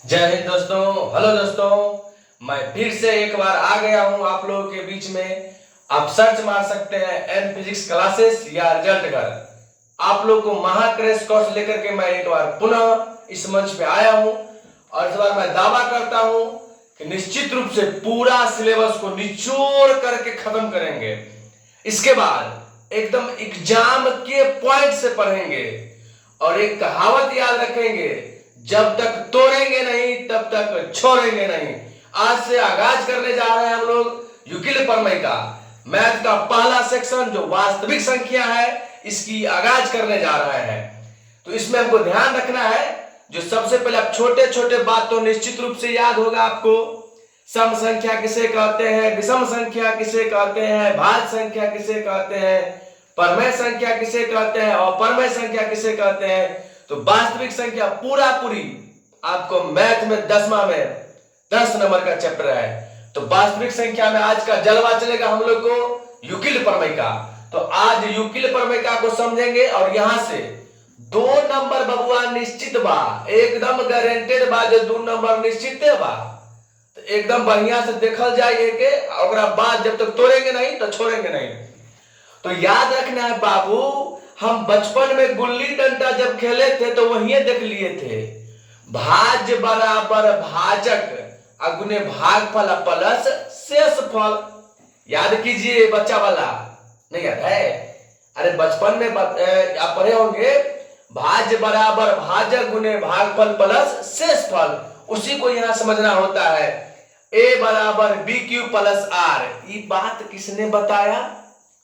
जय हिंद दोस्तों। हेलो दोस्तों, मैं फिर से एक बार आ गया हूं आप लोगों के बीच में। आप सर्च मार सकते हैं एन फिजिक्स क्लासेस या रिजल्ट घर। आप लोग को महा क्रैश कोर्स लेकर के मैं एक बार पुनः इस मंच पे आया हूं और इस बार मैं दावा करता हूं कि निश्चित रूप से पूरा सिलेबस को निचोड़ करके खत्म करेंगे। इसके बाद एकदम एग्जाम के पॉइंट से पढ़ेंगे और एक कहावत याद रखेंगे, जब तक तोड़ेंगे नहीं तब तक छोड़ेंगे नहीं। आज से आगाज करने जा रहे हैं हम लोग यूक्लिड प्रमेय का मैथ का पहला सेक्शन जो वास्तविक संख्या है, इसकी आगाज करने जा रहे हैं। तो इसमें हमको ध्यान रखना है, जो सबसे पहले आप छोटे छोटे बात तो निश्चित रूप से याद होगा आपको। सम संख्या किसे कहते हैं, विषम संख्या किसे कहते हैं, भाज्य संख्या किसे कहते हैं, परमेय संख्या किसे कहते हैं और परमेय संख्या किसे कहते हैं। तो वास्तविक संख्या पूरा पूरी आपको मैथ में 10वां में 10 नंबर का चैप्टर है। तो वास्तविक संख्या में आज का जलवा चलेगा हम लोग को यूक्लिड प्रमेय का। तो आज यूक्लिड प्रमेय का को समझेंगे और यहां से 2 नंबर बबुआ निश्चित बा, एकदम गारंटेड बा। जो 2 नंबर निश्चित बा तो एकदम बढ़िया से देखल जाए के और बाद जब तक तोड़ेंगे नहीं तो छोड़ेंगे नहीं। तो याद रखना है बाबू, हम बचपन में गुल्ली डंडा जब खेले थे तो वही देख लिए थे, भाज्य बराबर भाजक अगुने भागफल प्लस शेषफल। याद कीजिए बच्चा वाला, नहीं याद है? अरे बचपन में आप पढ़े होंगे, भाज्य बराबर भाजक गुने भागफल प्लस शेषफल। उसी को यहां समझना होता है। ए बराबर बी क्यू प्लस आर, ये बात किसने बताया?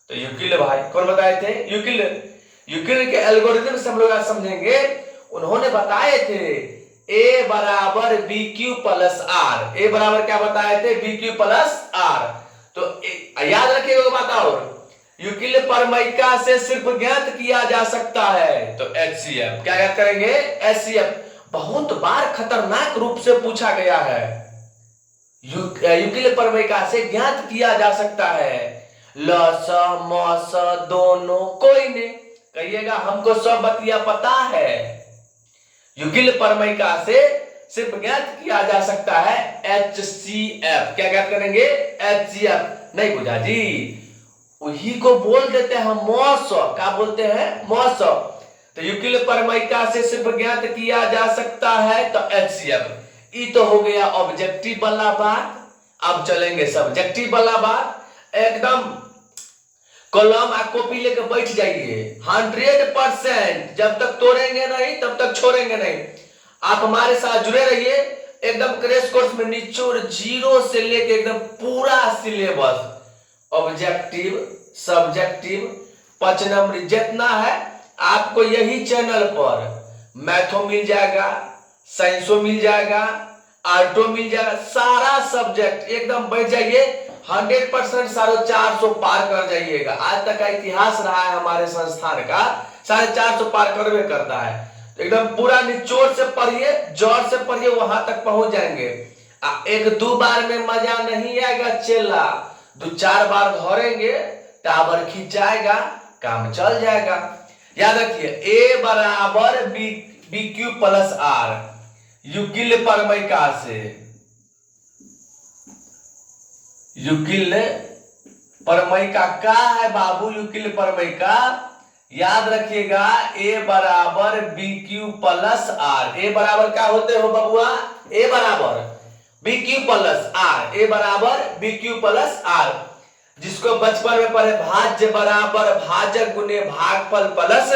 तो यूक्लिड भाई। कौन बताए थे? यूक्लिड के एल्गोरिथम से हम लोग आज समझेंगे। उन्होंने बताए थे ए बराबर B Q plus R. A बराबर क्या बताए थे? B Q plus R. तो याद रखिएगा बात, और यूक्लिड प्रमेयिका से सिर्फ ज्ञात किया जा सकता है तो एचसीएफ। क्या याद करेंगे? एचसीएफ बहुत बार खतरनाक रूप से पूछा गया है। यूक्लिड प्रमेयिका से ज्ञात किया जा सकता है। लस मस दोनों कोई ने कहिएगा हमको सब बतिया पता है। यूक्लिड प्रमेयिका से सिर्फ ज्ञात किया जा सकता है एचसीएफ। क्या ज्ञात करेंगे? एचसीएफ। नहीं बुझा जी, वही को बोल देते हैं मौस। क्या बोलते हैं? मौस। तो यूक्लिड प्रमेयिका से सिर्फ ज्ञात किया जा सकता है तो एचसीएफ। ये तो हो गया ऑब्जेक्टिव वाला बात। अब चलेंगे सब्जेक्टिव वाला बात। एकदम कलम आ कॉपी लेकर बैठ जाइए। 100% जब तक तोड़ेंगे नहीं तब तक छोड़ेंगे नहीं। आप हमारे साथ जुड़े रहिए। एकदम क्रैश कोर्स में निचोड़ जीरो से लेके एकदम पूरा सिलेबस, ऑब्जेक्टिव सब्जेक्टिव 5 नंबर जितना है आपको यही चैनल पर मैथो मिल जाएगा, साइंसो मिल जाएगा, आर्टो मिल जाएगा। सारा सब्जेक्ट एकदम बैठ जाइए। 100% 450 पार कर जाइएगा। आज तक का इतिहास रहा है हमारे संस्थान का, 450 पार करवे करता है। तो एकदम पूरा निचोड़ से पढ़िए, जोर से पढ़िए, वहां तक पहुंच जाएंगे। 1-2 बार में मजा नहीं आएगा चेला, 2-4 बार धरेंगे, टावर खिंचाएगा, काम चल जाएगा। याद रखिए ए बराबर B Q plus r Euclid प्रमेयिका से। यूक्लिड प्रमेयिका का है बाबू, यूक्लिड प्रमेयिका याद रखिएगा। ए बराबर B Q plus R. A बराबर क्या होते हो बबुआ? ए बराबर B Q plus R. A बराबर बी क्यू प्लस आर, जिसको बचपन में पढ़े, भाज्य बराबर भाजक गुने भागफल प्लस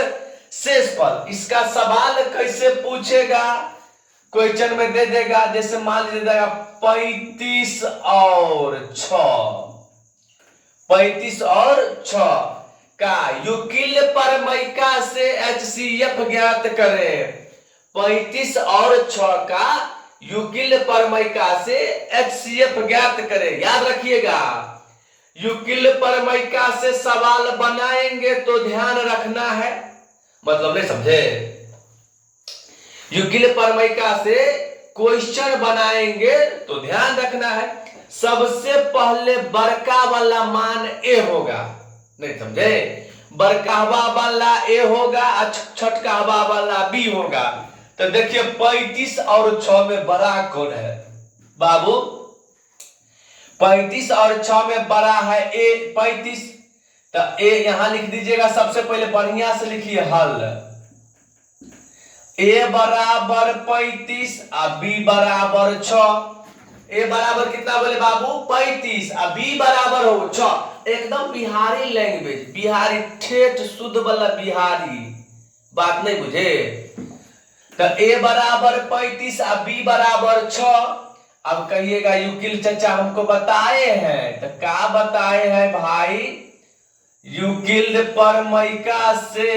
शेषफल। इसका सवाल कैसे पूछेगा? क्वेश्चन में दे देगा, जैसे मान लीजिए 35 और 6, 35 और 6 का यूक्लिड प्रमेयिका से एचसीएफ ज्ञात करें। 35 और 6 का यूक्लिड प्रमेयिका से एचसीएफ ज्ञात करें। याद रखिएगा, यूक्लिड प्रमेयिका से सवाल बनाएंगे तो ध्यान रखना है। मतलब नहीं समझे? यूक्लिड प्रमेयिका से क्वेश्चन बनाएंगे तो ध्यान रखना है, सबसे पहले बड़का वाला मान ए होगा। नहीं समझे? बड़कावा वाला ए होगा, छठकावा वाला बी होगा। तो देखिए 35 और 6 में बड़ा कौन है बाबू? 35 और 6 में बड़ा है ए 35। तो ए यहां लिख दीजिएगा, सबसे पहले बढ़िया से लिखिए हल। ए बराबर 35 और बी बराबर 6। ए बराबर कितना बोले बाबू? 35 और बी बराबर हो 6। एकदम बिहारी लैंग्वेज, बिहारी ठेठ शुद्ध वाला बिहारी, बात नहीं बुझे? तो ए बराबर 35 और बी बराबर 6। अब कहिएगा यूक्लिड चचा हमको बताए हैं, तो क्या बताए हैं भाई? यूक्लिड प्रमेयिका से,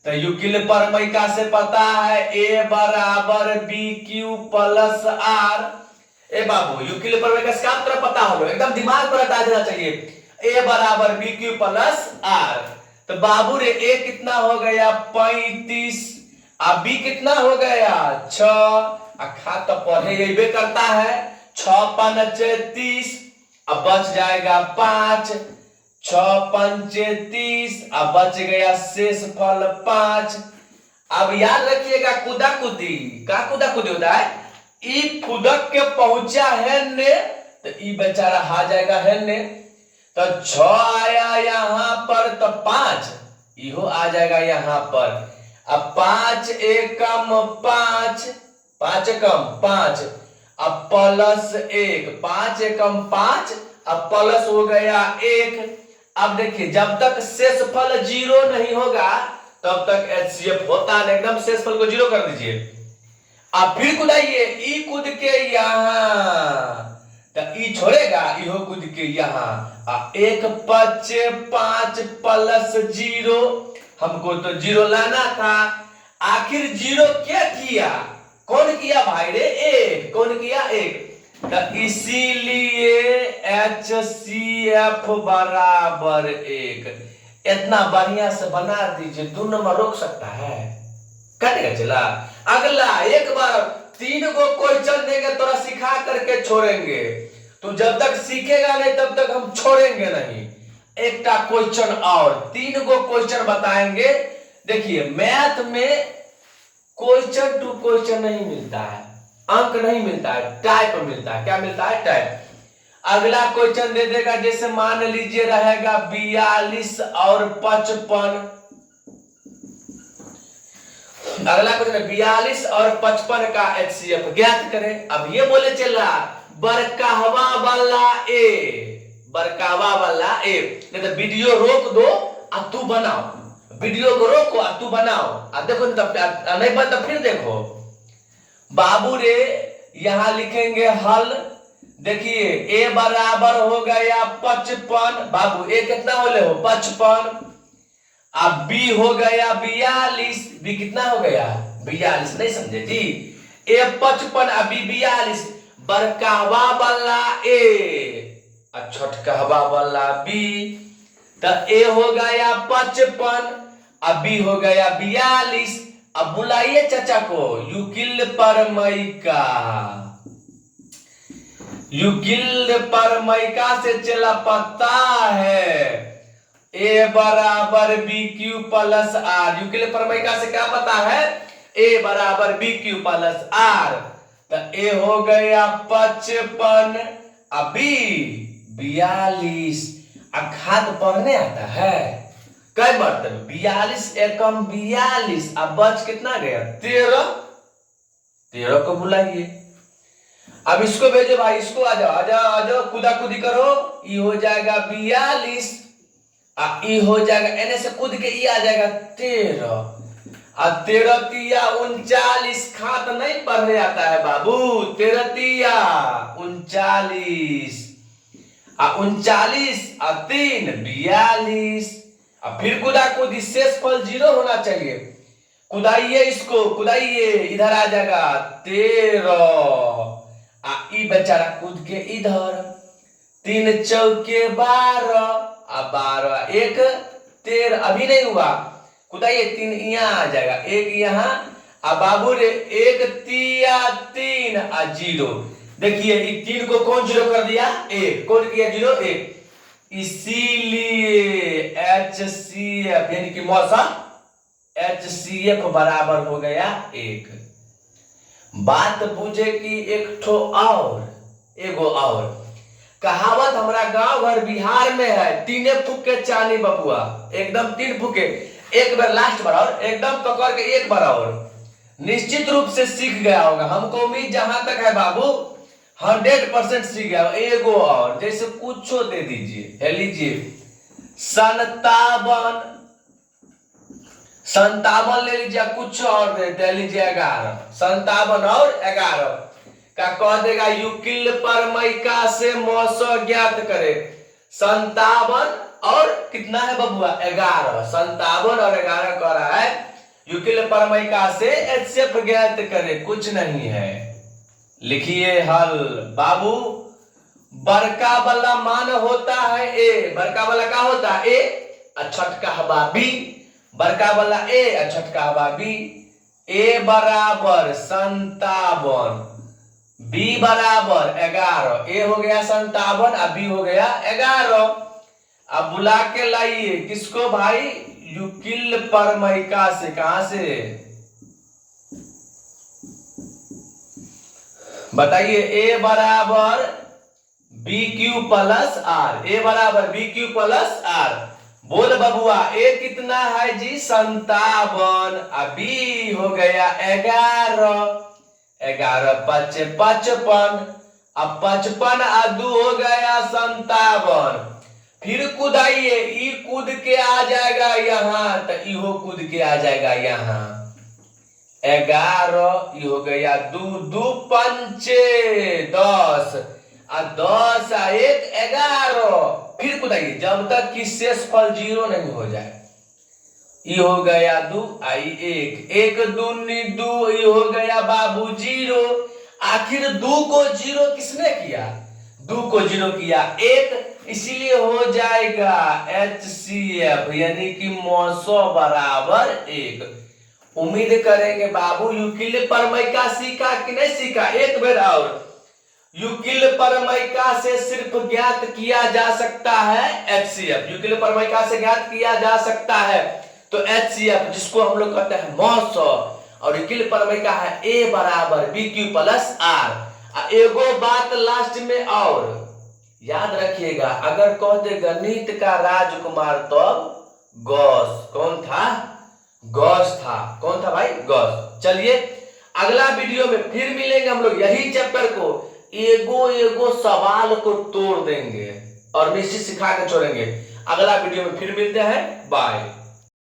तो यूक्लिड प्रमेयिका से पता है ए बराबर बी क्यू प्लस आर। ए बाबू यूक्लिड प्रमेय का काम तरह पता होगा, एकदम दिमाग पर हटा देना चाहिए। ए बराबर बी क्यू प्लस आर। तो बाबू रे ए कितना हो गया? 35। अब बी कितना हो गया? 6। खा तो पढ़े ये करता है। 6 5 30, अब बच जाएगा 5। 6 5 30, अब बच गया शेष फल 5। अब याद रखिएगा कुदा कुदी का कुदा कुदी होता है। ई कुदक के पहुंचा है ने, तो ई बेचारा आ जाएगा है ने। तो 6 आया यहां पर, तो 5 इहो आ जाएगा यहां पर। अब 5 एकम 5, 5 एकम 5, अब प्लस 1, 5 एकम 5, अब प्लस हो गया 1। अब देखिए जब तक शेष फल 0 नहीं होगा तब तक एचसीएफ होता है, एकदम शेष फल को 0 कर दीजिए। अब फिर कुदाइए, ई कूद के यहां, तो ई छोड़ेगा, इहो कूद के यहां। 1 5 5 प्लस 0, हमको तो 0 लाना था। आखिर 0 क्या किया? कौन किया भाई रे? 1। कौन किया? 1। तो इसीलिए HCF बराबर 1। इतना बढ़िया से बना दीजिए, 2 नंबर रोक सकता है? कटेगा चला। अगला एक बार 3 को क्वेश्चन देंगे, थोड़ा सिखा करके छोड़ेंगे। तो जब तक सीखेगा नहीं तब तक हम छोड़ेंगे नहीं। एक क्वेश्चन और 3 को क्वेश्चन बताएंगे। देखिए मैथ में क्वेश्चन टू क्वेश्चन नहीं मिलता है, अंक नहीं मिलता है, टाइप मिलता है। क्या मिलता है? टाइप। अगला क्वेश्चन दे देगा, जैसे मान लीजिए रहेगा 42 और 55। अगला क्वेश्चन 42 और 55 का HCF ज्ञात करें। अब ये बोले चला बरकावा वाला ए, बरकावा वाला ए। नहीं तो वीडियो रोक दो और तू बनाओ, वीडियो को रोको और तू बनाओ। देखो तब नहीं बन तो फिर देखो। बाबू रे यहां लिखेंगे हल। देखिए ए बराबर हो गया 55। बाबू ए कितना होले हो? 55। अब बी हो गया 42। बी कितना हो गया? 42। नहीं समझे जी? ए 55 और बी 42। बरकावा वाला ए और छोटकावा वाला बी। तो ए हो गया 55, अब बी हो गया 42। अब बुलाइए चाचा को यूक्लिड प्रमेयिका। यूक्लिड प्रमेयिका से चला पता है ए बराबर B Q plus r. Euclid प्रमेयिका से क्या पता है? ए बराबर बी क्यू प्लस आर। तो ए हो गया 55, अभी 42। खाद पढ़ने आता है कई मरतबे? 42 एकम 42। अब बच कितना गया? 13। 13 को बुलाइए। अब इसको भेजो भाई, इसको आ जाओ, आ जाओ, आ जाओ, कूदा कूदी करो। ई हो जाएगा 42, ई हो जाएगा एने से कूद के ई आ जाएगा 13। 13 तिया 39। खात नहीं पढ़ने आता है बाबू। 13 तिया 39, 39 और 3 42। अब फिर कुदा कूदी, शेष फल 0 होना चाहिए। कुदाइए इसको, कुदाइए, इधर आ जाएगा 13। ई बेचारा कूद के इधर। 3 चौके 12, 12 1 13। अभी नहीं हुआ, कुदाइए। 3 यहाँ आ जाएगा, 1 यहाँ। अब बाबू रे 1 तिया 3 और 0। देखिए 3 को कौन 0 कर दिया? 1। कौन किया 0? 1। इसीलिए HCF यानी कि मौसम HCF बराबर हो गया 1। बात बुझे कि एक ठो और एगो और कहावत हमरा गांव भर बिहार में है, तीने फूक के चानी बबुआ, एकदम 3 फूके, एक बार लास्ट बार और एकदम पकड़ के एक बार और। निश्चित रूप से सीख गया होगा, हमको उम्मीद जहां तक है बाबू 100% सीख गया। एगो और जैसे कुछ दे दीजिए, है लीजिए 57 ले लीजिए, कुछ और दे लीजिए 11, 57 और 11 का कह देगा युकिल परमैका से मौसो ज्ञात करे। 57 और कितना है बबुआ 11, 57 और 11 कह रहा है युकिल परमैका से एचसीएफ ज्ञात करे, कुछ नहीं है। लिखिए हल बाबू, बड़का वाला मान होता है ए, बड़का वाला क्या होता है ए, छठका हवा बी, बड़का वाला ए छठका हवा बी। ए बराबर 57, बी बराबर 11, ए हो गया 57 और बी हो गया 11। अब बुला के लाइए किसको भाई, युकिल परमैका से। कहां से बताइए, ए बराबर B Q plus R, A बराबर बी क्यू प्लस आर। बोल बबुआ ए कितना है जी 57, बी हो गया 11, 11 5 55, अब 55 और 2 हो गया 57। फिर कूदाइए, ई कूद के आ जाएगा यहाँ, तो इहो कूद के आ जाएगा यहाँ। 11 ये हो गया 2, 2 पंचे 10, 10 और 1 11। फिर कूदाइए जब तक कि शेषफल 0 नहीं हो जाए। ये हो गया 2 आई 1, 1 दूनी 2, ये हो गया बाबू 0। आखिर 2 को 0 किसने किया, 2 को 0 किया 1, इसीलिए हो जाएगा HCF यानी कि मौसो बराबर 1। उम्मीद करेंगे बाबू युकिल परमैका सीखा कि नहीं सीखा। एक बार और, युकिल परमैका से सिर्फ ज्ञात किया जा सकता है HCF, युकिल परमैका से ज्ञात किया जा सकता है तो HCF जिसको हम लोग कहते हैं मौसो, और युकिल परमैका है ए बराबर बी क्यू प्लस आर। एगो बात लास्ट में और याद रखिएगा, अगर कहते गणित का राजकुमार तो गॉस, कौन था, गॉस था। कौन था भाई, गॉस। चलिए अगला वीडियो में फिर मिलेंगे हम लोग, यही चैप्टर को एगो एगो सवाल को तोड़ देंगे और निश्चित सिखा के छोड़ेंगे। अगला वीडियो में फिर मिलते हैं, बाय।